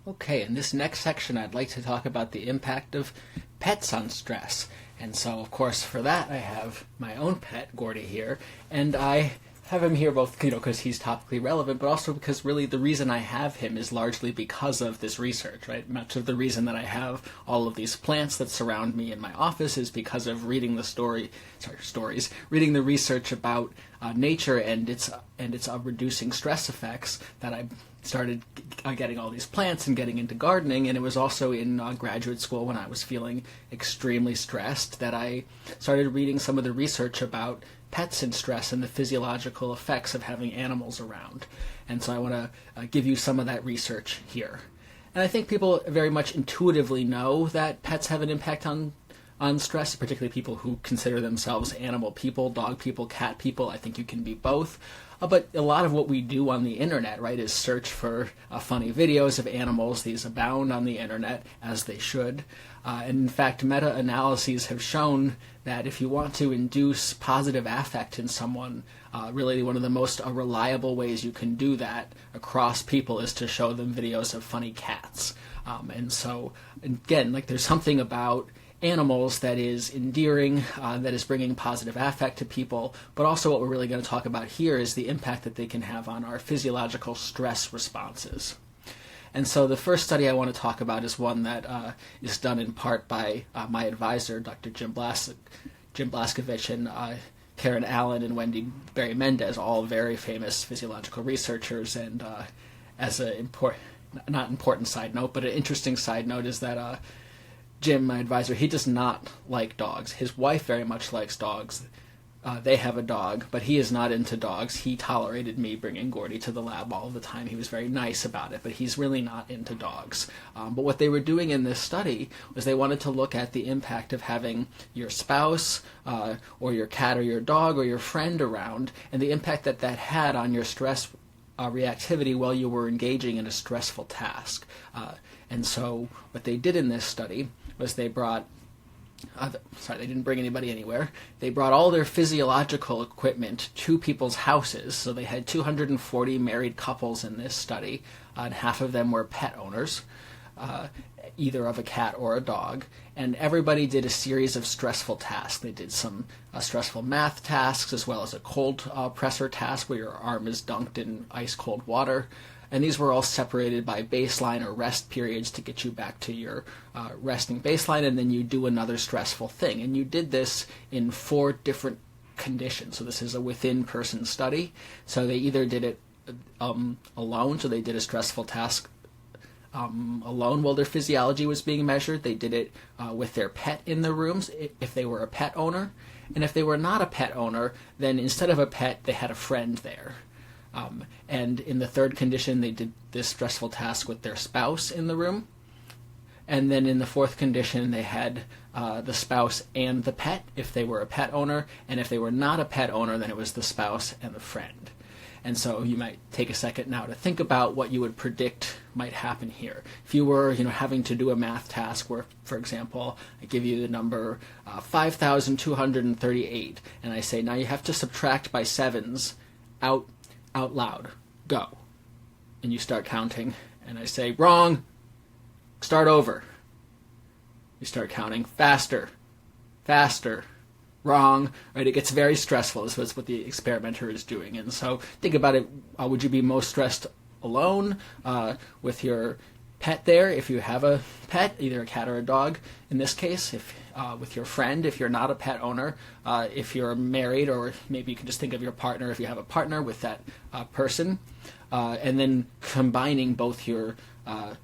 Okay, in this next section, I'd like to talk about the impact of pets on stress. And so, of course, for that, I have my own pet, Gordy, here, and I have him here both, because he's topically relevant, but also because really the reason I have him is largely because of this research, right? Much of the reason that I have all of these plants that surround me in my office is because of reading reading the research about nature and its reducing stress effects that I started getting all these plants and getting into gardening. And it was also in graduate school when I was feeling extremely stressed that I started reading some of the research about pets and stress and the physiological effects of having animals around. And so I want to give you some of that research here. And I think people very much intuitively know that pets have an impact on stress, particularly people who consider themselves animal people, dog people, cat people. I think you can be both. But a lot of what we do on the internet, right, is search for funny videos of animals. These abound on the internet, as they should. And in fact, meta-analyses have shown that if you want to induce positive affect in someone, really one of the most reliable ways you can do that across people is to show them videos of funny cats. And so, again, there's something about animals that is endearing, that is bringing positive affect to people, but also what we're really going to talk about here is the impact that they can have on our physiological stress responses. And so the first study I want to talk about is one that is done in part by my advisor, Dr. Jim Blaskovich, and Karen Allen and Wendy Berry Mendez, all very famous physiological researchers. And as an not important side note, but an interesting side note is that Jim, my advisor, he does not like dogs. His wife very much likes dogs. They have a dog, but he is not into dogs. He tolerated me bringing Gordy to the lab all the time. He was very nice about it, but he's really not into dogs. But what they were doing in this study was they wanted to look at the impact of having your spouse or your cat or your dog or your friend around and the impact that that had on your stress reactivity while you were engaging in a stressful task. And so what they did in this study was they brought they didn't bring anybody anywhere. They brought all their physiological equipment to people's houses. So they had 240 married couples in this study, and half of them were pet owners, either of a cat or a dog. And everybody did a series of stressful tasks. They did some stressful math tasks, as well as a cold presser task where your arm is dunked in ice-cold water. And these were all separated by baseline or rest periods to get you back to your resting baseline, and then you do another stressful thing. And you did this in 4 different conditions. So this is a within-person study. So they either did it alone, so they did a stressful task alone while their physiology was being measured. They did it with their pet in the rooms, if they were a pet owner. And if they were not a pet owner, then instead of a pet, they had a friend there. And in the third condition, they did this stressful task with their spouse in the room. And then in the fourth condition, they had the spouse and the pet, if they were a pet owner. And if they were not a pet owner, then it was the spouse and the friend. And so you might take a second now to think about what you would predict might happen here. If you were, having to do a math task where, for example, I give you the number 5,238, and I say, now you have to subtract by sevens out loud. Go. And you start counting, and I say, wrong. Start over. You start counting faster. Wrong. Right? It gets very stressful. This is what the experimenter is doing. And so think about it. Would you be most stressed alone with your pet there, if you have a pet, either a cat or a dog? In this case, if with your friend, if you're not a pet owner, if you're married, or maybe you can just think of your partner if you have a partner with that person, and then combining both your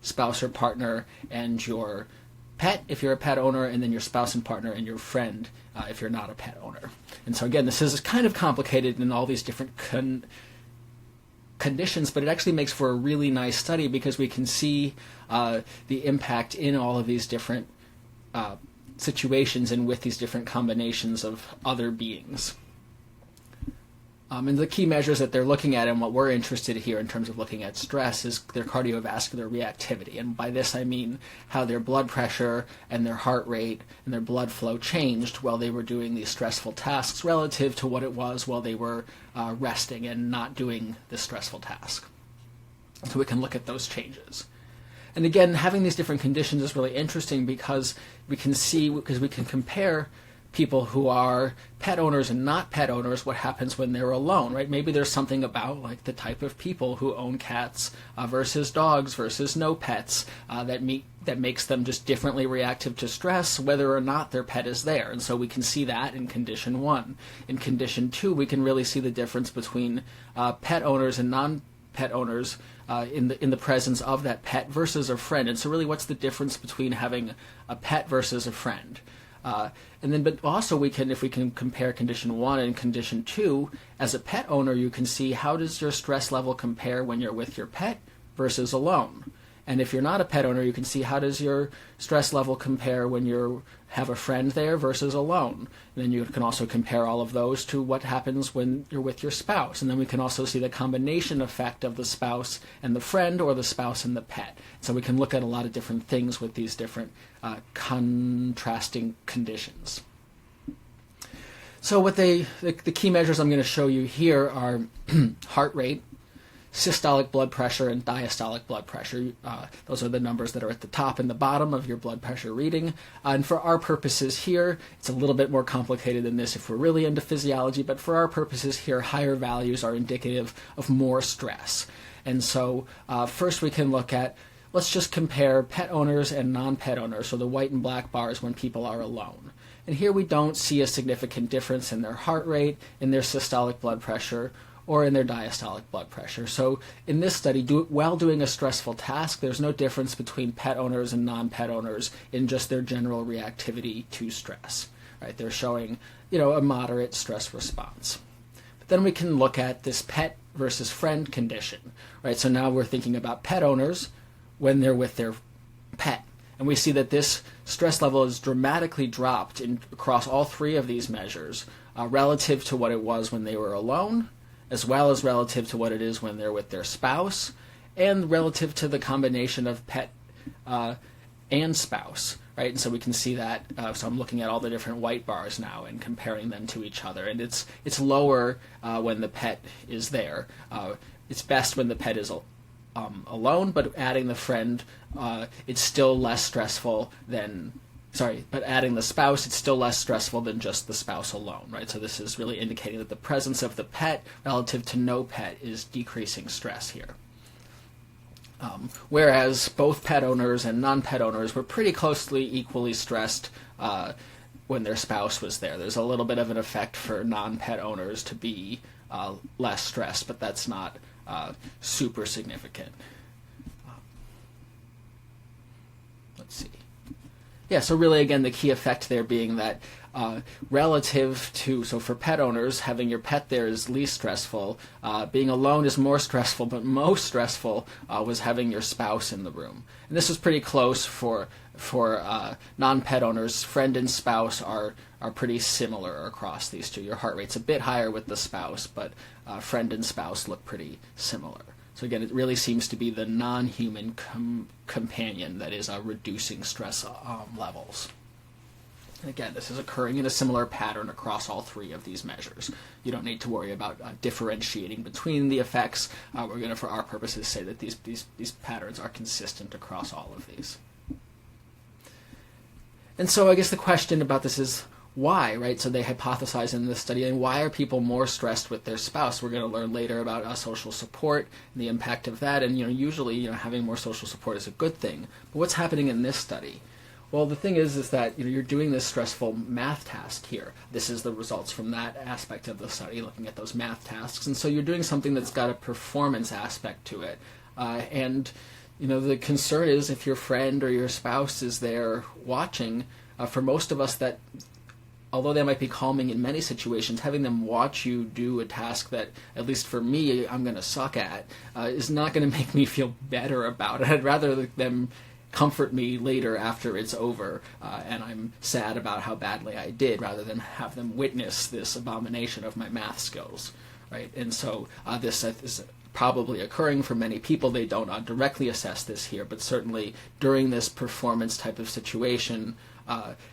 spouse or partner and your pet if you're a pet owner, and then your spouse and partner and your friend if you're not a pet owner. And so again, this is kind of complicated in all these different conditions, but it actually makes for a really nice study because we can see the impact in all of these different situations and with these different combinations of other beings. And the key measures that they're looking at, and what we're interested in here in terms of looking at stress, is their cardiovascular reactivity. And by this I mean how their blood pressure and their heart rate and their blood flow changed while they were doing these stressful tasks relative to what it was while they were resting and not doing this stressful task. So we can look at those changes. And again, having these different conditions is really interesting because we can compare people who are pet owners and not pet owners, what happens when they're alone, right? Maybe there's something about like the type of people who own cats versus dogs versus no pets that makes them just differently reactive to stress, whether or not their pet is there. And so we can see that in condition 1. In condition 2, we can really see the difference between pet owners and non-pet owners in the presence of that pet versus a friend. And so really, what's the difference between having a pet versus a friend? But also if we can compare condition 1 and condition 2, as a pet owner, you can see how does your stress level compare when you're with your pet versus alone. And if you're not a pet owner, you can see how does your stress level compare when you have a friend there versus alone. And then you can also compare all of those to what happens when you're with your spouse. And then we can also see the combination effect of the spouse and the friend, or the spouse and the pet. So we can look at a lot of different things with these different contrasting conditions. So what the key measures I'm going to show you here are heart rate, systolic blood pressure, and diastolic blood pressure. Those are the numbers that are at the top and the bottom of your blood pressure reading. And for our purposes here, it's a little bit more complicated than this if we're really into physiology, but for our purposes here, higher values are indicative of more stress. And so first we can look at, let's just compare pet owners and non-pet owners, so the white and black bars when people are alone. And here we don't see a significant difference in their heart rate, in their systolic blood pressure, or in their diastolic blood pressure. So in this study, while doing a stressful task, there's no difference between pet owners and non-pet owners in just their general reactivity to stress. Right? They're showing, a moderate stress response. But then we can look at this pet versus friend condition. Right? So now we're thinking about pet owners when they're with their pet. And we see that this stress level is dramatically dropped across all 3 of these measures relative to what it was when they were alone, as well as relative to what it is when they're with their spouse, and relative to the combination of pet and spouse, right? And so we can see that. So I'm looking at all the different white bars now and comparing them to each other, and it's lower when the pet is there. It's best when the pet is alone, but adding the friend, it's still less stressful than. But adding the spouse, it's still less stressful than just the spouse alone, right? So this is really indicating that the presence of the pet relative to no pet is decreasing stress here. Whereas both pet owners and non-pet owners were pretty closely equally stressed when their spouse was there. There's a little bit of an effect for non-pet owners to be less stressed, but that's not super significant. Let's see. Yeah, so really, again, the key effect there being that relative to, so for pet owners, having your pet there is least stressful. Being alone is more stressful, but most stressful was having your spouse in the room. And this is pretty close for non-pet owners. Friend and spouse are pretty similar across these two. Your heart rate's a bit higher with the spouse, but friend and spouse look pretty similar. So again, it really seems to be the non-human companion that is reducing stress levels. And again, this is occurring in a similar pattern across all 3 of these measures. You don't need to worry about differentiating between the effects. We're going to, for our purposes, say that these patterns are consistent across all of these. And so I guess the question about this is, why, right? So they hypothesize in this study, and why are people more stressed with their spouse? We're going to learn later about social support and the impact of that, and usually having more social support is a good thing. But what's happening in this study? Well, the thing is that you're doing this stressful math task here. This is the results from that aspect of the study, looking at those math tasks, and so you're doing something that's got a performance aspect to it, and the concern is if your friend or your spouse is there watching. For most of us, that although they might be calming in many situations, having them watch you do a task that, at least for me, I'm going to suck at, is not going to make me feel better about it. I'd rather them comfort me later after it's over and I'm sad about how badly I did, rather than have them witness this abomination of my math skills, right? And so this is probably occurring for many people. They don't directly assess this here, but certainly during this performance type of situation,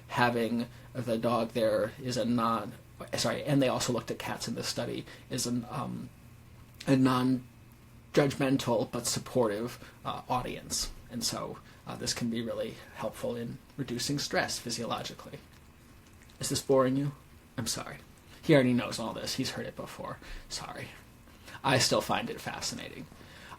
having the dog there is and they also looked at cats in this study, is a non-judgmental but supportive audience. And so this can be really helpful in reducing stress physiologically. Is this boring you? I'm sorry. He already knows all this. He's heard it before. Sorry. I still find it fascinating.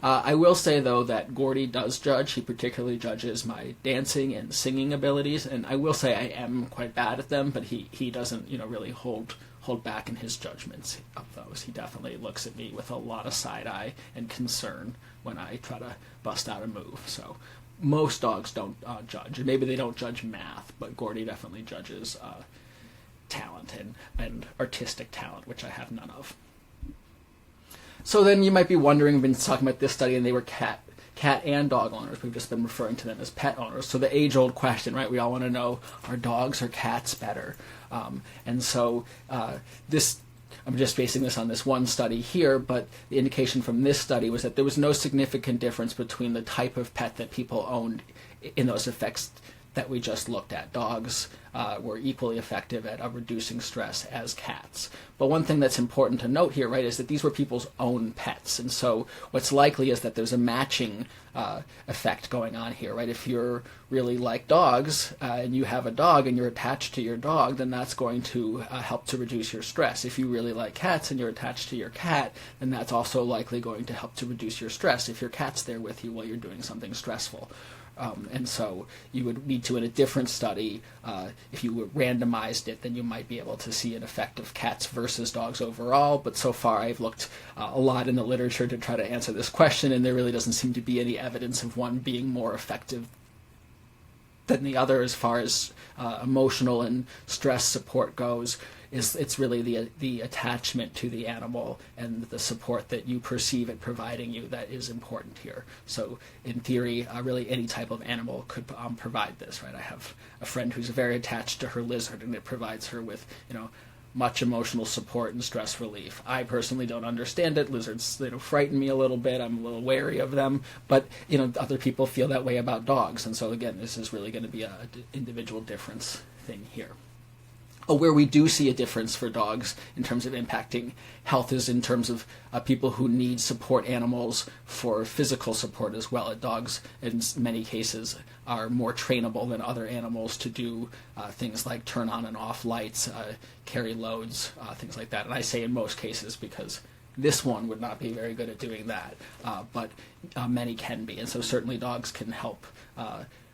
I will say, though, that Gordy does judge. He particularly judges my dancing and singing abilities, and I will say I am quite bad at them, but he doesn't, really hold back in his judgments of those. He definitely looks at me with a lot of side-eye and concern when I try to bust out a move. So most dogs don't judge. Maybe they don't judge math, but Gordy definitely judges talent and artistic talent, which I have none of. So then you might be wondering, we've been talking about this study, and they were cat and dog owners. We've just been referring to them as pet owners. So the age-old question, right? We all want to know, are dogs or cats better? And so this, I'm just basing this on this one study here, but the indication from this study was that there was no significant difference between the type of pet that people owned in those effects that we just looked at. Dogs were equally effective at reducing stress as cats. But one thing that's important to note here, right, is that these were people's own pets. And so what's likely is that there's a matching effect going on here, right? If you're really like dogs and you have a dog and you're attached to your dog, then that's going to help to reduce your stress. If you really like cats and you're attached to your cat, then that's also likely going to help to reduce your stress if your cat's there with you while you're doing something stressful. And so you would need to, in a different study, if you randomized it, then you might be able to see an effect of cats versus dogs overall. But so far I've looked a lot in the literature to try to answer this question, and there really doesn't seem to be any evidence of one being more effective than the other as far as emotional and stress support goes. It's really the attachment to the animal and the support that you perceive it providing you that is important here. So in theory, really any type of animal could provide this, right? I have a friend who's very attached to her lizard, and it provides her with, much emotional support and stress relief. I personally don't understand it. Lizards, frighten me a little bit. I'm a little wary of them. But, other people feel that way about dogs. And so, again, this is really going to be an individual difference thing here. Where we do see a difference for dogs in terms of impacting health is in terms of people who need support animals for physical support as well. Dogs, in many cases, are more trainable than other animals to do things like turn on and off lights, carry loads, things like that. And I say in most cases because this one would not be very good at doing that, but many can be. And so certainly dogs can help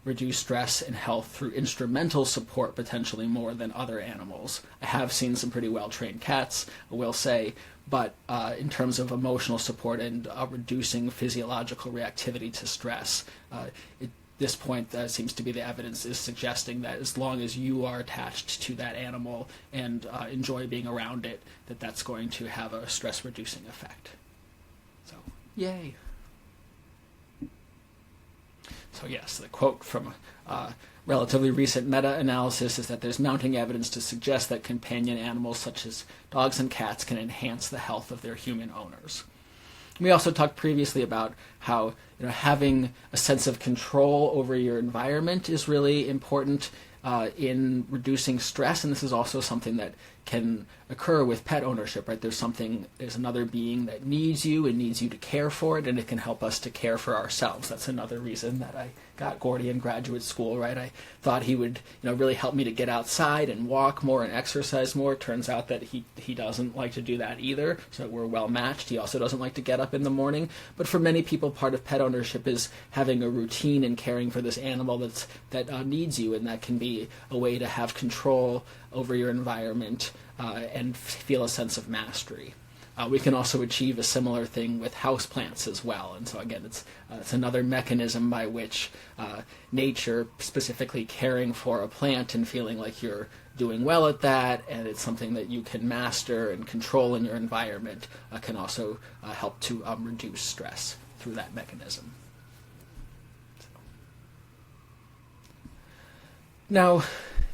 reduce stress and health through instrumental support potentially more than other animals. I have seen some pretty well-trained cats, I will say, but in terms of emotional support and reducing physiological reactivity to stress, at this point seems to be the evidence is suggesting that as long as you are attached to that animal and enjoy being around it, that's going to have a stress-reducing effect. So, yay. So yes, the quote from relatively recent meta-analysis is that there's mounting evidence to suggest that companion animals such as dogs and cats can enhance the health of their human owners. We also talked previously about how having a sense of control over your environment is really important in reducing stress, and this is also something that can occur with pet ownership, right? There's another being that needs you and needs you to care for it, and it can help us to care for ourselves. That's another reason that I got Gordy in graduate school, right? I thought he would, really help me to get outside and walk more and exercise more. It turns out that he doesn't like to do that either, so we're well matched. He also doesn't like to get up in the morning. But for many people, part of pet ownership is having a routine and caring for this animal that needs you, and that can be a way to have control over your environment and feel a sense of mastery. We can also achieve a similar thing with houseplants as well. And so again, it's another mechanism by which nature, specifically caring for a plant and feeling like you're doing well at that, and it's something that you can master and control in your environment, can also help to reduce stress through that mechanism. Now,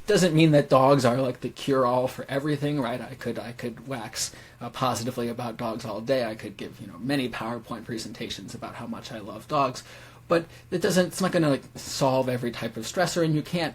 doesn't mean that dogs are like the cure-all for everything, right? I could wax positively about dogs all day. I could give many PowerPoint presentations about how much I love dogs, but it's not going to solve every type of stressor, and you can't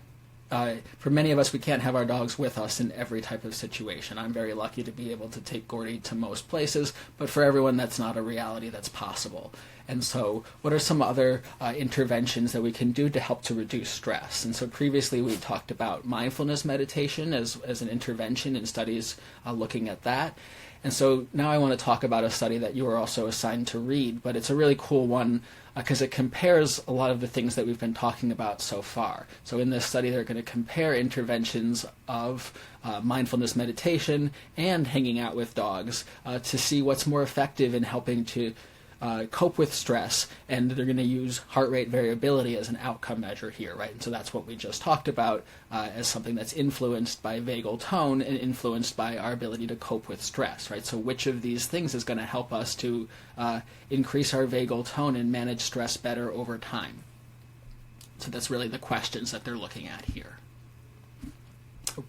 for many of us, we can't have our dogs with us in every type of situation. I'm very lucky to be able to take Gordy to most places, but for everyone, that's not a reality that's possible. And so what are some other interventions that we can do to help to reduce stress? And so previously we talked about mindfulness meditation as an intervention in studies looking at that. And so now I want to talk about a study that you were also assigned to read, but it's a really cool one because it compares a lot of the things that we've been talking about so far. So in this study, they're going to compare interventions of mindfulness meditation and hanging out with dogs to see what's more effective in helping to cope with stress, and they're going to use heart rate variability as an outcome measure here, right? And so that's what we just talked about as something that's influenced by vagal tone and influenced by our ability to cope with stress, right? So which of these things is going to help us to increase our vagal tone and manage stress better over time? So that's really the questions that they're looking at here.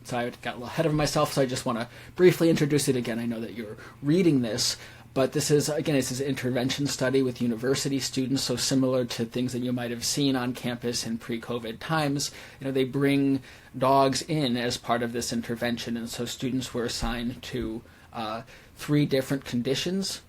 So I got a little ahead of myself, so I just want to briefly introduce it again. I know that you're reading this, but this is, again, it's an intervention study with university students, so similar to things that you might have seen on campus in pre-COVID times. They bring dogs in as part of this intervention, and so students were assigned to three different conditions,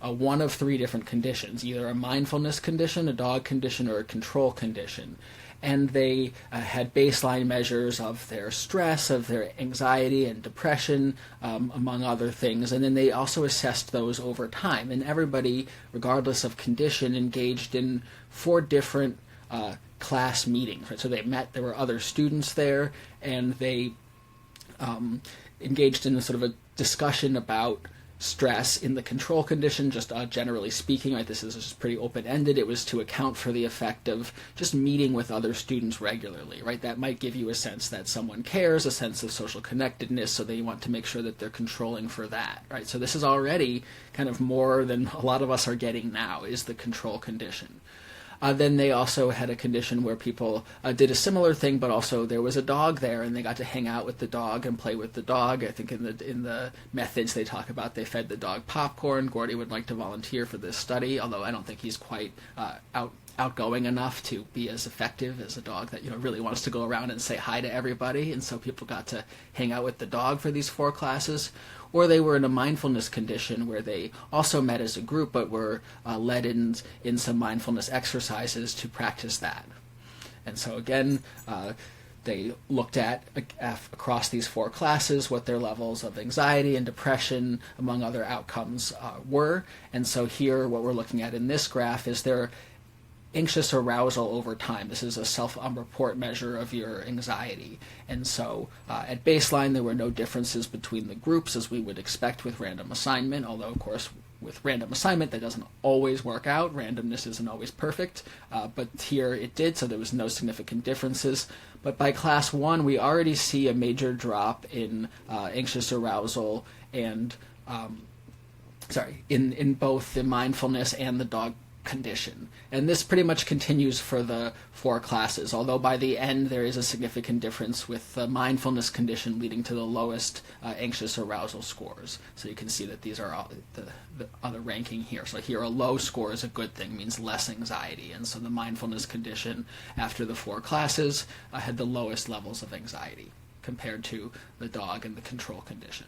one of three different conditions, either a mindfulness condition, a dog condition, or a control condition. And they had baseline measures of their stress, of their anxiety and depression, among other things. And then they also assessed those over time. And everybody, regardless of condition, engaged in 4 different class meetings. Right? So they met, there were other students there, and they engaged in a sort of a discussion about stress in the control condition, just generally speaking, right? This is just pretty open-ended. It was to account for the effect of just meeting with other students regularly, right? That might give you a sense that someone cares, a sense of social connectedness, so they want to make sure that they're controlling for that, right? So this is already kind of more than a lot of us are getting now, is the control condition. Then they also had a condition where people did a similar thing, but also there was a dog there, and they got to hang out with the dog and play with the dog. I think in the methods they talk about, they fed the dog popcorn. Gordy would like to volunteer for this study, although I don't think he's quite outgoing enough to be as effective as a dog that really wants to go around and say hi to everybody. And so people got to hang out with the dog for these 4 classes. Or they were in a mindfulness condition where they also met as a group, but were led in some mindfulness exercises to practice that. And so again, they looked at across these 4 classes what their levels of anxiety and depression, among other outcomes, were. And so here, what we're looking at in this graph is their anxious arousal over time. This is a self-report measure of your anxiety. And so at baseline, there were no differences between the groups as we would expect with random assignment, although, of course, with random assignment, that doesn't always work out. Randomness isn't always perfect, but here it did, so there was no significant differences. But by class 1, we already see a major drop in anxious arousal and, in both the mindfulness and the dog condition. And this pretty much continues for the 4 classes, although by the end there is a significant difference with the mindfulness condition leading to the lowest anxious arousal scores. So you can see that these are all the other ranking here. So here a low score is a good thing, means less anxiety. And so the mindfulness condition after the 4 classes had the lowest levels of anxiety compared to the dog and the control condition.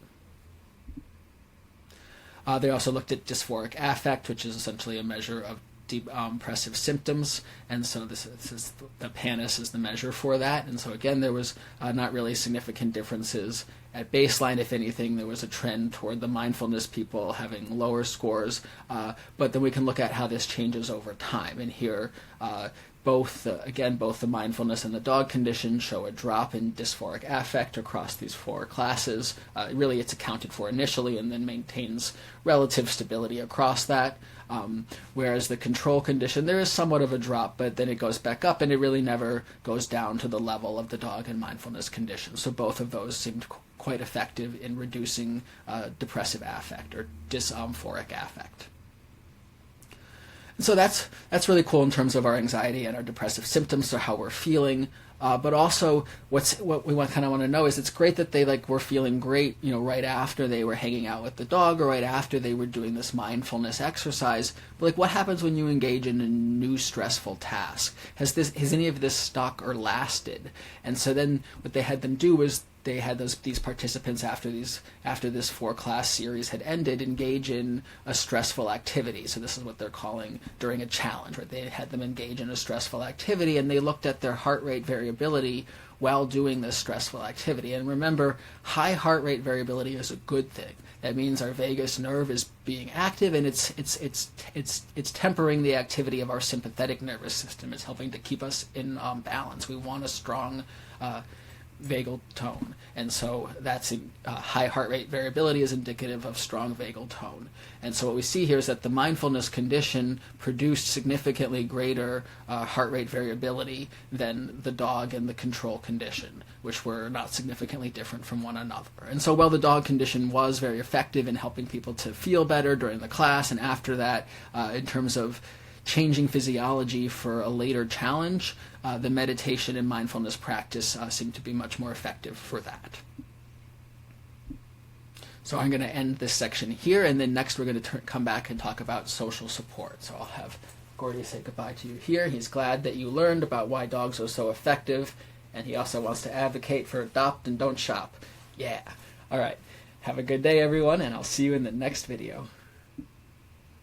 They also looked at dysphoric affect, which is essentially a measure of depressive symptoms, and so this is the PANIS is the measure for that. And so again, there was not really significant differences at baseline. If anything, there was a trend toward the mindfulness people having lower scores, but then we can look at how this changes over time. And here, both the mindfulness and the dog condition show a drop in dysphoric affect across these 4 classes. Really, it's accounted for initially and then maintains relative stability across that. Whereas the control condition, there is somewhat of a drop, but then it goes back up, and it really never goes down to the level of the dog and mindfulness condition. So both of those seemed quite effective in reducing depressive affect or dysphoric affect. So that's really cool in terms of our anxiety and our depressive symptoms, so how we're feeling. But also, what we want to know is it's great that they were feeling great, right after they were hanging out with the dog or right after they were doing this mindfulness exercise. But what happens when you engage in a new stressful task? Has any of this stuck or lasted? And so then what they had them do was they had these participants after this 4-class series had ended engage in a stressful activity. So this is what they're calling during a challenge, right? They had them engage in a stressful activity, and they looked at their heart rate variability while doing this stressful activity. And remember, high heart rate variability is a good thing. That means our vagus nerve is being active, and it's tempering the activity of our sympathetic nervous system. It's helping to keep us in balance. We want a strong vagal tone, and so that's high heart rate variability is indicative of strong vagal tone. And so what we see here is that the mindfulness condition produced significantly greater heart rate variability than the dog and the control condition, which were not significantly different from one another. And so while the dog condition was very effective in helping people to feel better during the class and after that, in terms of changing physiology for a later challenge, the meditation and mindfulness practice seem to be much more effective for that. So I'm going to end this section here, and then next we're going to come back and talk about social support. So I'll have Gordy say goodbye to you here. He's glad that you learned about why dogs are so effective, and he also wants to advocate for adopt and don't shop. Yeah. All right. Have a good day, everyone, and I'll see you in the next video.